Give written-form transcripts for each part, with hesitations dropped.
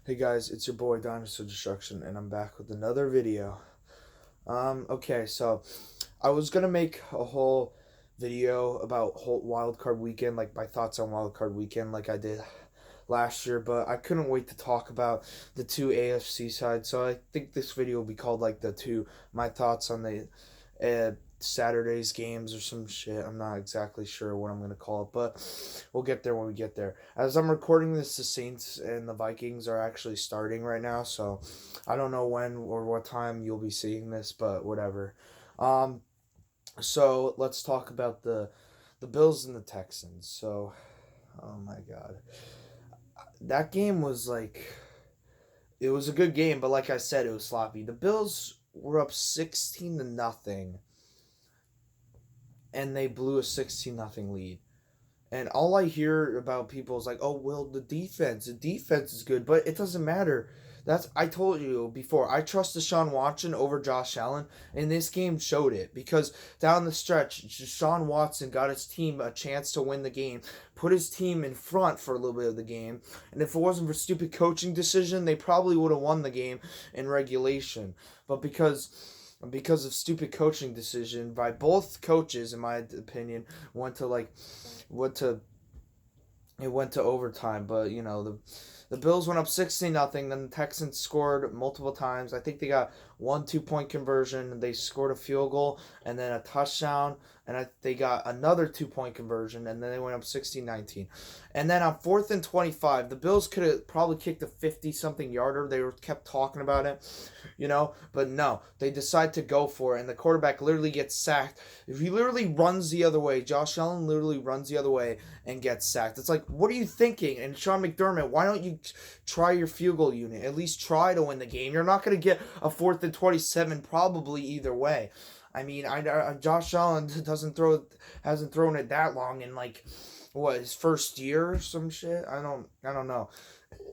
Hey guys, it's your boy Dinosaur Destruction, and I'm back with another video. Okay, so I was gonna make a whole video about whole Wild Card Weekend, like my thoughts on Wild Card Weekend, like I did last year, but I couldn't wait to talk about the two AFC sides. So I think this video will be called like my thoughts on the Saturday's games or some shit. I'm not exactly sure what I'm gonna call it, but we'll get there when we get there. As I'm recording this, the Saints and the Vikings are actually starting right now, so I don't know when or what time you'll be seeing this, but whatever. Um, so let's talk about the Bills and the Texans. So, oh my god, that game was like it was a good game, but like I said, it was sloppy. The Bills were up 16-0, and they blew a 16-0 lead. And all I hear about people is like, "Oh, well, the defense is good," but it doesn't matter. That's I told you before. I trust Deshaun Watson over Josh Allen, and this game showed it because down the stretch, Deshaun Watson got his team a chance to win the game, put his team in front for a little bit of the game, and if it wasn't for stupid coaching decision, they probably would have won the game in regulation. But because of stupid coaching decision by both coaches, in my opinion, went to like went to it went to overtime. But the Bills went up 16-0. Then the Texans scored multiple times. I think they got one 2 point conversion. They scored a field goal and then a touchdown. And they got another 2 point conversion. And then they went up 16-19. And then on 4th and 25, the Bills could have probably kicked a 50-something yarder. They were kept talking about it. But no, they decide to go for it. And the quarterback literally gets sacked. If he literally runs the other way, Josh Allen literally runs the other way and gets sacked. It's like, what are you thinking? And Sean McDermott, why don't you try your field goal unit? At least try to win the game. You're not going to get a 4th and 27 probably either way. I mean, Josh Allen hasn't thrown it that long in like what his first year or some shit. I don't know.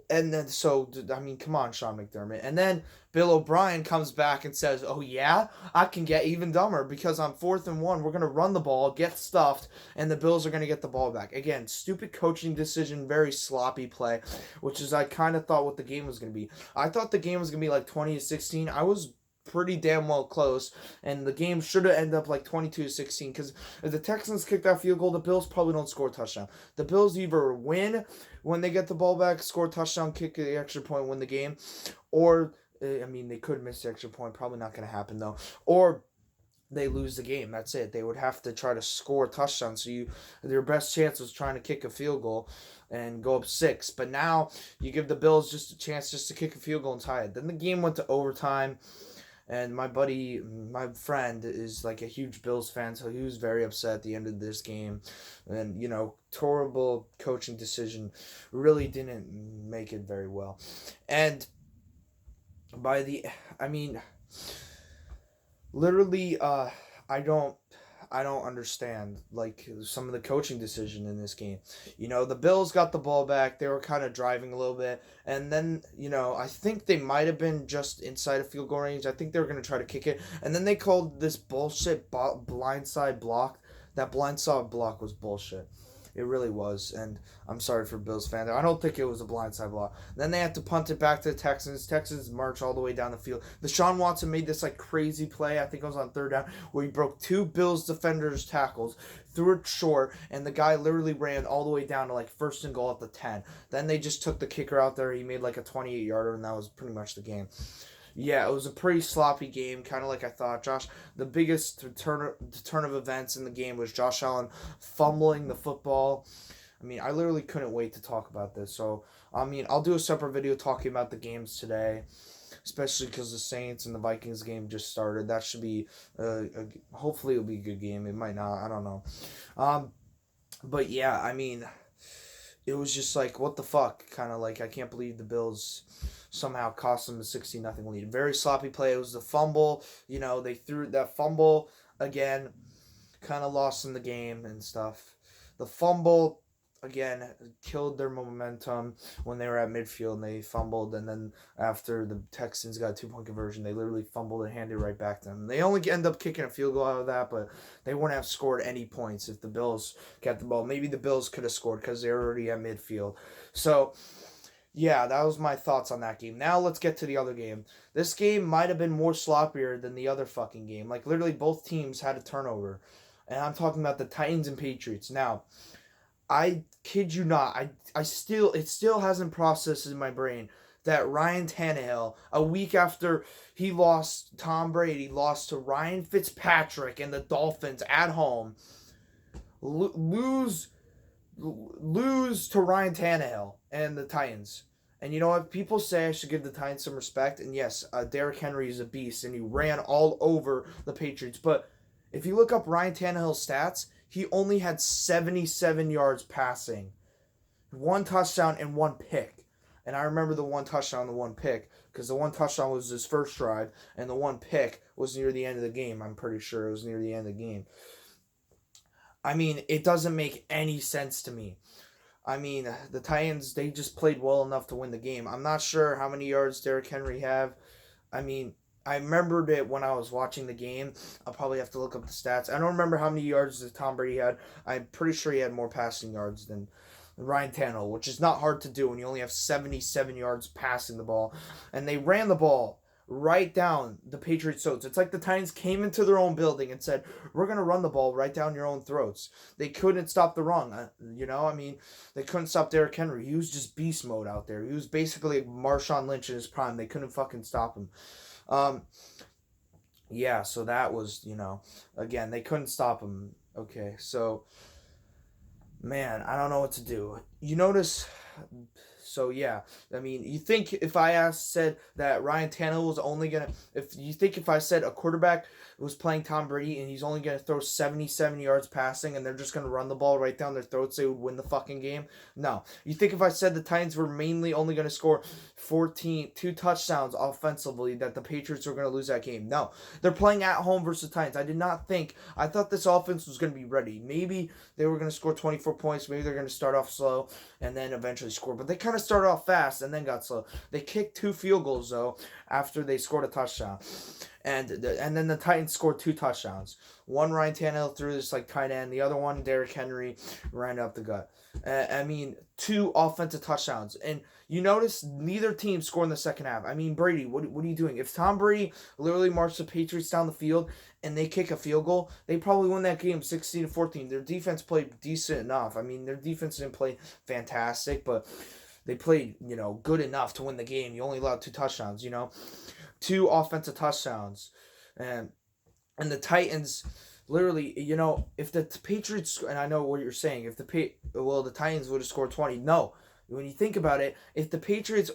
And then so I mean, come on, Sean McDermott. And then Bill O'Brien comes back and says, "Oh yeah, I can get even dumber because on 4th and 1 we're gonna run the ball, get stuffed, and the Bills are gonna get the ball back." Again, stupid coaching decision, very sloppy play, which is I kind of thought what the game was gonna be. I thought the game was gonna be like 20-16. I was pretty damn well close, and the game should have ended up like 22-16 because if the Texans kick that field goal, the Bills probably don't score a touchdown. The Bills either win when they get the ball back, score a touchdown, kick the extra point, win the game, or I mean they could miss the extra point, probably not going to happen though, or they lose the game. That's it. They would have to try to score a touchdown. So their best chance was trying to kick a field goal and go up 6. But now you give the Bills just a chance just to kick a field goal and tie it. Then the game went to overtime. And my friend, is like a huge Bills fan, so he was very upset at the end of this game. And, horrible coaching decision really didn't make it very well. And I mean, literally, I don't understand like some of the coaching decision in this game. The Bills got the ball back. They were kind of driving a little bit, and then I think they might have been just inside of field goal range. I think they were gonna try to kick it, and then they called this bullshit blindside block. That blindside block was bullshit. It really was, and I'm sorry for Bills fans. I don't think it was a blindside block. Then they had to punt it back to the Texans. Texans march all the way down the field. Deshaun Watson made this like crazy play. I think it was on 3rd down where he broke two Bills defenders' tackles, threw it short, and the guy literally ran all the way down to like 1st and goal at the 10. Then they just took the kicker out there. He made like a 28-yarder, and that was pretty much the game. Yeah, it was a pretty sloppy game, kind of like I thought. The biggest turn of events in the game was Josh Allen fumbling the football. I mean, I literally couldn't wait to talk about this. So, I mean, I'll do a separate video talking about the games today, especially because the Saints and the Vikings game just started. That should be, hopefully, it'll be a good game. It might not. I don't know. But yeah, I mean, it was just like, what the fuck? Kind of like, I can't believe the Bills somehow cost them a 16-0 lead. Very sloppy play. It was the fumble. They threw that fumble again, kind of lost in the game and stuff. The fumble, again, killed their momentum when they were at midfield and they fumbled. And then after the Texans got a 2 point conversion, they literally fumbled and handed it right back to them. They only end up kicking a field goal out of that, but they wouldn't have scored any points if the Bills kept the ball. Maybe the Bills could have scored because they were already at midfield. So, Yeah, that was my thoughts on that game. Now let's get to the other game. This game might have been more sloppier than the other fucking game. Like literally both teams had a turnover. And I'm talking about the Titans and Patriots. Now, I kid you not, I still it still hasn't processed in my brain that Ryan Tannehill, a week after he lost Tom Brady, lost to Ryan Fitzpatrick and the Dolphins at home, lose lose to Ryan Tannehill and the Titans. And you know what? People say I should give the Titans some respect. And yes, Derrick Henry is a beast, and he ran all over the Patriots. But if you look up Ryan Tannehill's stats, he only had 77 yards passing, one touchdown, and one pick. And I remember the one touchdown, the one pick, because the one touchdown was his first drive, and the one pick was near the end of the game. I'm pretty sure it was near the end of the game. I mean, it doesn't make any sense to me. I mean, the Titans, they just played well enough to win the game. I'm not sure how many yards Derrick Henry have. I mean, I remembered it when I was watching the game. I'll probably have to look up the stats. I don't remember how many yards that Tom Brady had. I'm pretty sure he had more passing yards than Ryan Tannehill, which is not hard to do when you only have 77 yards passing the ball. And they ran the ball right down the Patriots' throats. It's like the Titans came into their own building and said, "We're going to run the ball right down your own throats." They couldn't stop the run. I mean, they couldn't stop Derrick Henry. He was just beast mode out there. He was basically like Marshawn Lynch in his prime. They couldn't fucking stop him. Um, yeah, so that was, again, they couldn't stop him. Okay, so man, I don't know what to do. You notice, so yeah, I mean, you think if said that Ryan Tannehill was only gonna, if I said a quarterback was playing Tom Brady and he's only gonna throw 77 yards passing and they're just gonna run the ball right down their throats, they would win the fucking game? No. You think if I said the Titans were mainly only gonna score 2 touchdowns offensively, that the Patriots were gonna lose that game? No. They're playing at home versus the Titans. I thought this offense was gonna be ready. Maybe they were gonna score 24 points. Maybe they're gonna start off slow and then eventually score. But they kind of started off fast and then got slow. They kicked 2 field goals though after they scored a touchdown, and then the Titans scored 2 touchdowns. One Ryan Tannehill threw this like tight end. The other one Derrick Henry ran up the gut. I mean, 2 offensive touchdowns. And you notice neither team scored in the second half. I mean, Brady, what are you doing? If Tom Brady literally marched the Patriots down the field and they kick a field goal, they probably win that game 16-14. Their defense played decent enough. I mean, their defense didn't play fantastic, but they played, good enough to win the game. You only allowed 2 touchdowns, 2 offensive touchdowns. And the Titans literally, if the Patriots, and I know what you're saying, the Titans would have scored 20. No. When you think about it, if the Patriots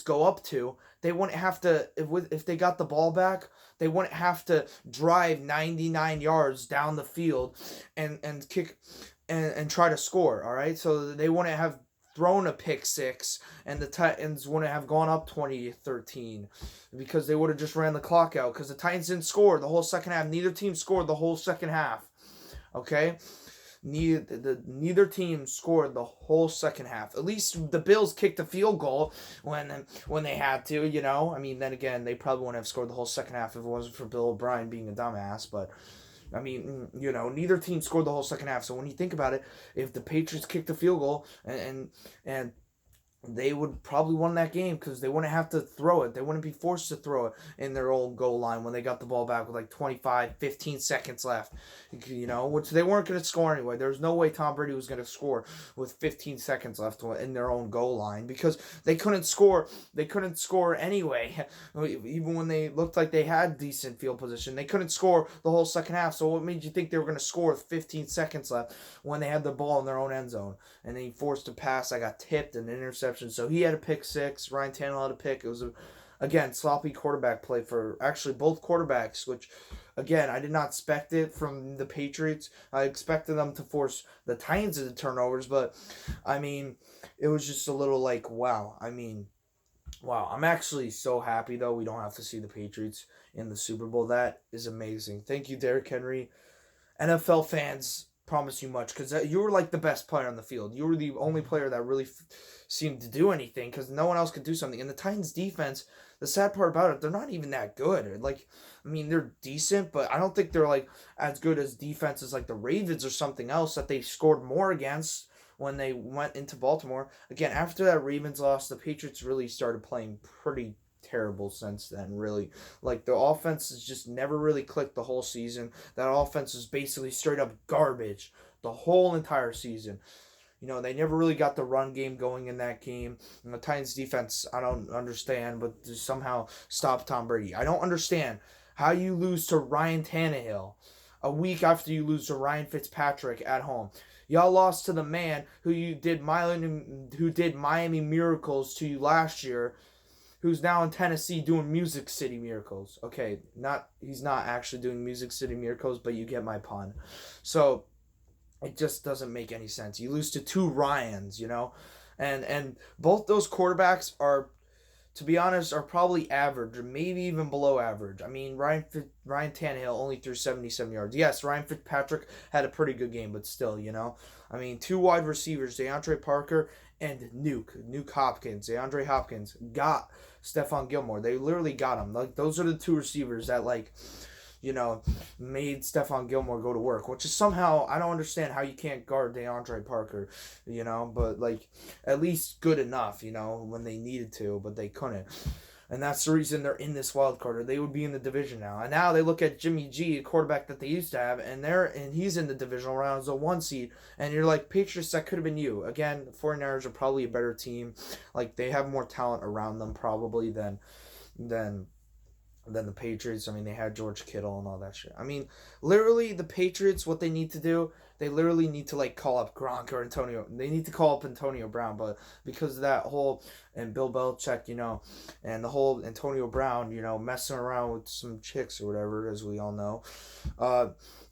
go up 2, they wouldn't have to, if they got the ball back, they wouldn't have to drive 99 yards down the field and kick and try to score, all right? So they wouldn't have thrown a pick 6 and the Titans wouldn't have gone up 20-13 because they would have just ran the clock out because the Titans didn't score the whole second half. Neither team scored the whole second half. Okay? Neither team scored the whole second half. At least the Bills kicked a field goal when they had to, I mean, then again, they probably wouldn't have scored the whole second half if it wasn't for Bill O'Brien being a dumbass, but I mean, neither team scored the whole second half. So when you think about it, if the Patriots kicked a field goal and they would probably win that game because they wouldn't have to throw it. They wouldn't be forced to throw it in their own goal line when they got the ball back with like 15 seconds left, which they weren't going to score anyway. There's no way Tom Brady was going to score with 15 seconds left in their own goal line because they couldn't score. They couldn't score anyway, even when they looked like they had decent field position. They couldn't score the whole second half. So what made you think they were going to score with 15 seconds left when they had the ball in their own end zone? And then he forced a pass. I got tipped and intercepted. So he had a pick 6. Ryan Tannehill had a pick. It was, again, sloppy quarterback play for actually both quarterbacks, which, again, I did not expect it from the Patriots. I expected them to force the Titans into turnovers, but, I mean, it was just a little like, wow. I mean, wow. I'm actually so happy, though, we don't have to see the Patriots in the Super Bowl. That is amazing. Thank you, Derrick Henry. NFL fans promise you much because you were like the best player on the field. You were the only player that really seemed to do anything because no one else could do something. And the Titans defense, the sad part about it, they're not even that good. Like, I mean, they're decent, but I don't think they're like as good as defenses like the Ravens or something else that they scored more against when they went into Baltimore. Again, after that Ravens loss, the Patriots really started playing pretty terrible since then, really. Like, the offense has just never really clicked the whole season. That offense is basically straight up garbage the whole entire season. They never really got the run game going in that game. And the Titans defense, I don't understand, but to somehow stop Tom Brady. I don't understand how you lose to Ryan Tannehill a week after you lose to Ryan Fitzpatrick at home. Y'all lost to the man who did Miami Miracles to you last year, who's now in Tennessee doing Music City Miracles. Okay, he's not actually doing Music City Miracles, but you get my pun. So it just doesn't make any sense. You lose to two Ryans, and both those quarterbacks are, to be honest, are probably average or maybe even below average. I mean, Ryan Tannehill only threw 77 yards. Yes, Ryan Fitzpatrick had a pretty good game, but still, I mean, two wide receivers, DeAndre Parker and Nuke Hopkins. DeAndre Hopkins got Stephon Gilmore. They literally got him. Like, those are the two receivers that, made Stephon Gilmore go to work, which is somehow, I don't understand how you can't guard DeAndre Parker, but, at least good enough, when they needed to, but they couldn't. And that's the reason they're in this wild card, or they would be in the division now. And now they look at Jimmy G, a quarterback that they used to have, and he's in the divisional round as a 1 seed. And you're like, Patriots, that could have been you. Again, the 49ers are probably a better team. Like, they have more talent around them probably than the Patriots. I mean, they had George Kittle and all that shit. I mean, literally, the Patriots, what they need to do, they literally need to, call up Gronk or Antonio. They need to call up Antonio Brown, but because of that whole, and Bill Belichick, and the whole Antonio Brown, messing around with some chicks or whatever, as we all know,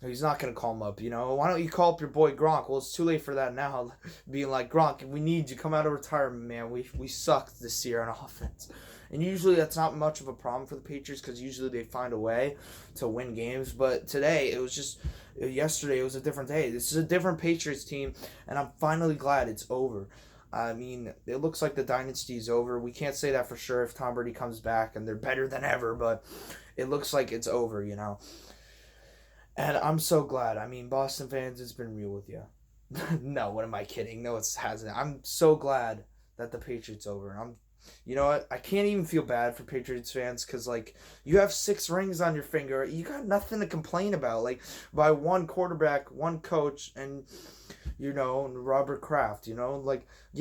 he's not going to call him up, Why don't you call up your boy Gronk? Well, it's too late for that now, being like, Gronk, we need you. Come out of retirement, man. We sucked this year on offense. And usually that's not much of a problem for the Patriots because usually they find a way to win games. But yesterday it was a different day. This is a different Patriots team, and I'm finally glad it's over. I mean, it looks like the dynasty is over. We can't say that for sure if Tom Brady comes back and they're better than ever, but it looks like it's over, And I'm so glad. I mean, Boston fans, it's been real with you. No, what am I kidding? No, it hasn't. I'm so glad that the Patriots over. You know what? I can't even feel bad for Patriots fans because, you have 6 rings on your finger. You got nothing to complain about. By one quarterback, one coach, and, Robert Kraft, you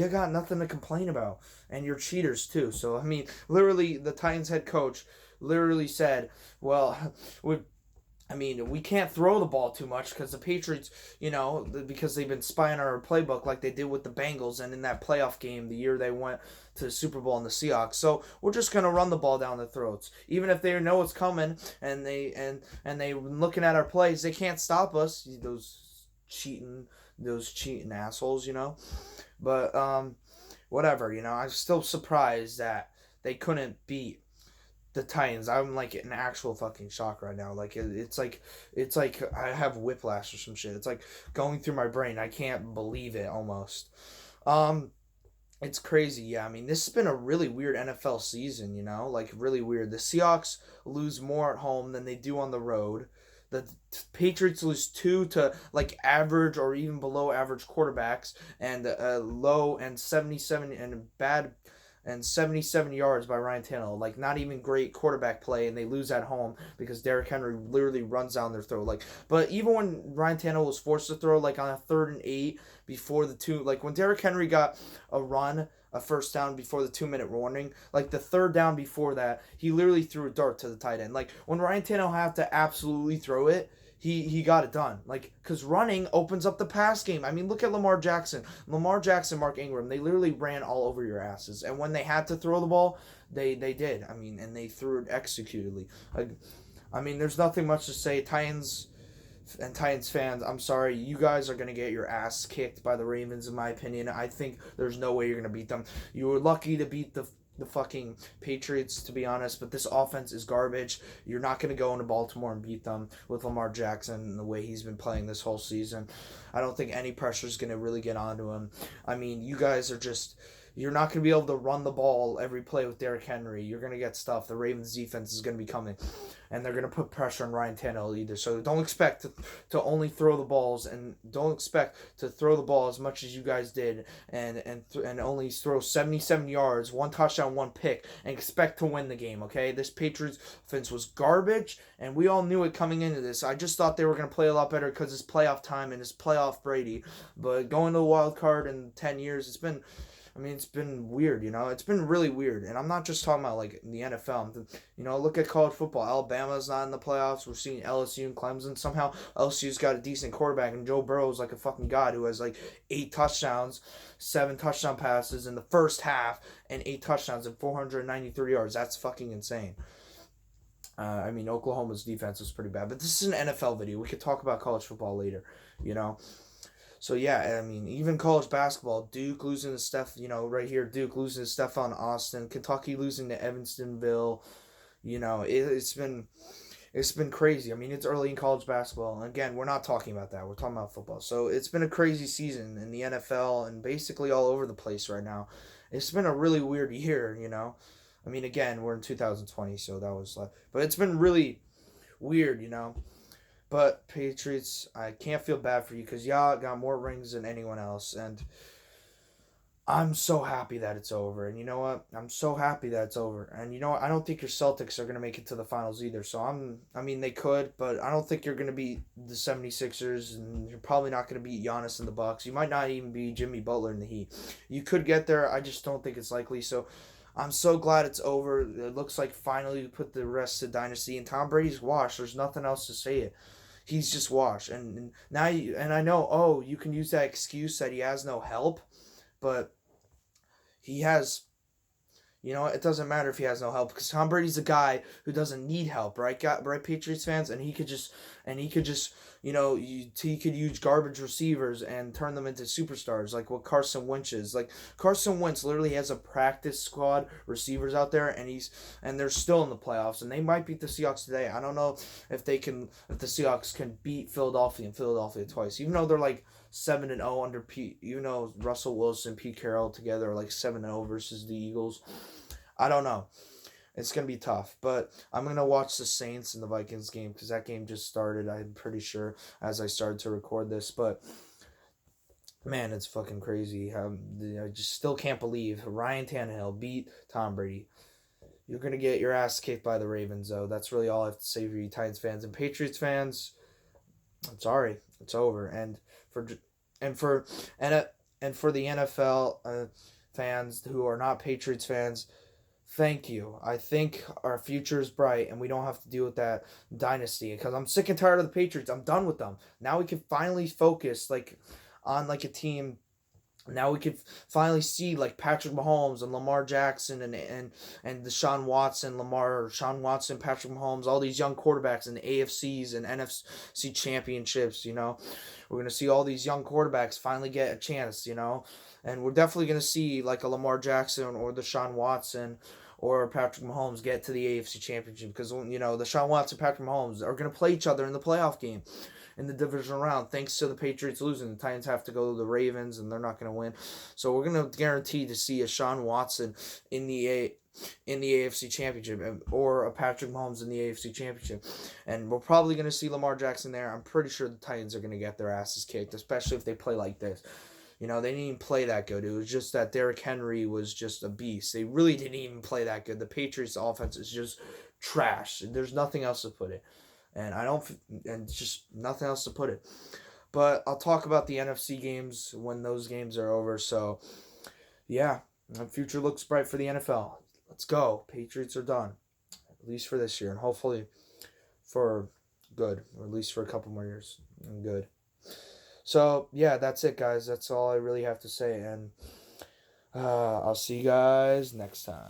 got nothing to complain about. And you're cheaters, too. So, I mean, literally, the Titans head coach literally said, well, we can't throw the ball too much because the Patriots, because they've been spying on our playbook like they did with the Bengals and in that playoff game the year they went to the Super Bowl and the Seahawks. So we're just gonna run the ball down their throats, even if they know it's coming and they looking at our plays. They can't stop us. Those cheating assholes, But whatever, I'm still surprised that they couldn't beat the Titans. I'm in actual fucking shock right now. It's like I have whiplash or some shit. It's going through my brain. I can't believe it almost. It's crazy. Yeah, I mean, this has been a really weird NFL season, really weird. The Seahawks lose more at home than they do on the road. The Patriots lose 2 to average or even below average quarterbacks and low and 77 and bad and 77 yards by Ryan Tannehill. Not even great quarterback play, and they lose at home because Derrick Henry literally runs down their throat. But even when Ryan Tannehill was forced to throw, on a 3rd and 8 before the 2, when Derrick Henry got a first down before the 2-minute warning, the 3rd down before that, he literally threw a dart to the tight end. When Ryan Tannehill had to absolutely throw it, he got it done. Because running opens up the pass game. I mean, look at Lamar Jackson. Mark Ingram, they literally ran all over your asses. And when they had to throw the ball, they did. I mean, and they threw it executedly. There's nothing much to say. Titans fans, I'm sorry. You guys are going to get your ass kicked by the Ravens, in my opinion. I think there's no way you're going to beat them. You were lucky to beat the fucking Patriots, to be honest, but this offense is garbage. You're not going to go into Baltimore and beat them with Lamar Jackson and the way he's been playing this whole season. I don't think any pressure is going to really get onto him. I mean, you guys are just, You're not going to be able to run the ball every play with Derrick Henry. You're going to get stuff. The Ravens defense is going to be coming, and they're going to put pressure on Ryan Tannehill either. So don't expect to only throw the balls, and don't expect to throw the ball as much as you guys did, and only throw 77 yards, 1 touchdown, 1 pick, and expect to win the game. Okay, this Patriots offense was garbage, and we all knew it coming into this. I just thought they were going to play a lot better because it's playoff time and it's playoff Brady. But going to the wild card in 10 years, it's been weird, It's been really weird. And I'm not just talking about, like, the NFL. Look at college football. Alabama's not in the playoffs. We're seeing LSU and Clemson. Somehow, LSU's got a decent quarterback, and Joe Burrow's like a fucking god who has, like, 8 touchdowns, 7 touchdown passes in the first half, and 8 touchdowns and 493 yards. That's fucking insane. Oklahoma's defense was pretty bad. But this is an NFL video. We could talk about college football later, So, yeah, even college basketball, Duke losing to right here, Duke losing to Stephon Austin, Kentucky losing to Evansville, it's been crazy. It's early in college basketball, and again, we're not talking about that. We're talking about football. So, it's been a crazy season in the NFL and basically all over the place right now. It's been a really weird year, again, we're in 2020, so that was but it's been really weird, But Patriots, I can't feel bad for you because y'all got more rings than anyone else, and I'm so happy that it's over. And you know what? I'm so happy that it's over. And you know what? I don't think your Celtics are going to make it to the finals either. So they could, but I don't think you're going to beat the 76ers, and you're probably not going to beat Giannis in the Bucks. You might not even beat Jimmy Butler in the Heat. You could get there. I just don't think it's likely. So I'm so glad it's over. It looks like finally we put the rest to dynasty, and Tom Brady's washed. There's nothing else to say it. He's just washed, and now I know. You can use that excuse that he has no help, but he has. It doesn't matter if he has no help because Tom Brady's a guy who doesn't need help, right? Right, Patriots fans, and he could just, he could use garbage receivers and turn them into superstars, like what Carson Wentz is. Like Carson Wentz literally has a practice squad receivers out there, and they're still in the playoffs, and they might beat the Seahawks today. I don't know if the Seahawks can beat Philadelphia twice, even though they're like 7-0 under Pete. Even though Russell Wilson, Pete Carroll together are like 7-0 versus the Eagles. I don't know. It's going to be tough. But I'm going to watch the Saints and the Vikings game because that game just started, I'm pretty sure, as I started to record this. But, man, it's fucking crazy. I just still can't believe Ryan Tannehill beat Tom Brady. You're going to get your ass kicked by the Ravens, though. That's really all I have to say for you Titans fans. And Patriots fans, I'm sorry. It's over. And for the NFL fans who are not Patriots fans, thank you. I think our future is bright and we don't have to deal with that dynasty because I'm sick and tired of the Patriots. I'm done with them. Now we can finally focus on a team. Now we could finally see like Patrick Mahomes and Lamar Jackson and Deshaun Watson, Sean Watson, Patrick Mahomes, all these young quarterbacks in the AFCs and NFC championships, We're going to see all these young quarterbacks finally get a chance, And we're definitely going to see like a Lamar Jackson or Deshaun Watson or Patrick Mahomes get to the AFC championship because, Deshaun Watson and Patrick Mahomes are going to play each other in the playoff game. In the divisional round, thanks to the Patriots losing. The Titans have to go to the Ravens, and they're not going to win. So we're going to guarantee to see a Sean Watson in the AFC Championship or a Patrick Mahomes in the AFC Championship. And we're probably going to see Lamar Jackson there. I'm pretty sure the Titans are going to get their asses kicked, especially if they play like this. They didn't even play that good. It was just that Derrick Henry was just a beast. They really didn't even play that good. The Patriots offense is just trash. There's nothing else to put it. And just nothing else to put it. But I'll talk about the NFC games when those games are over. So, yeah, the future looks bright for the NFL. Let's go. Patriots are done, at least for this year, and hopefully for good, or at least for a couple more years. And good. So, yeah, that's it, guys. That's all I really have to say. And I'll see you guys next time.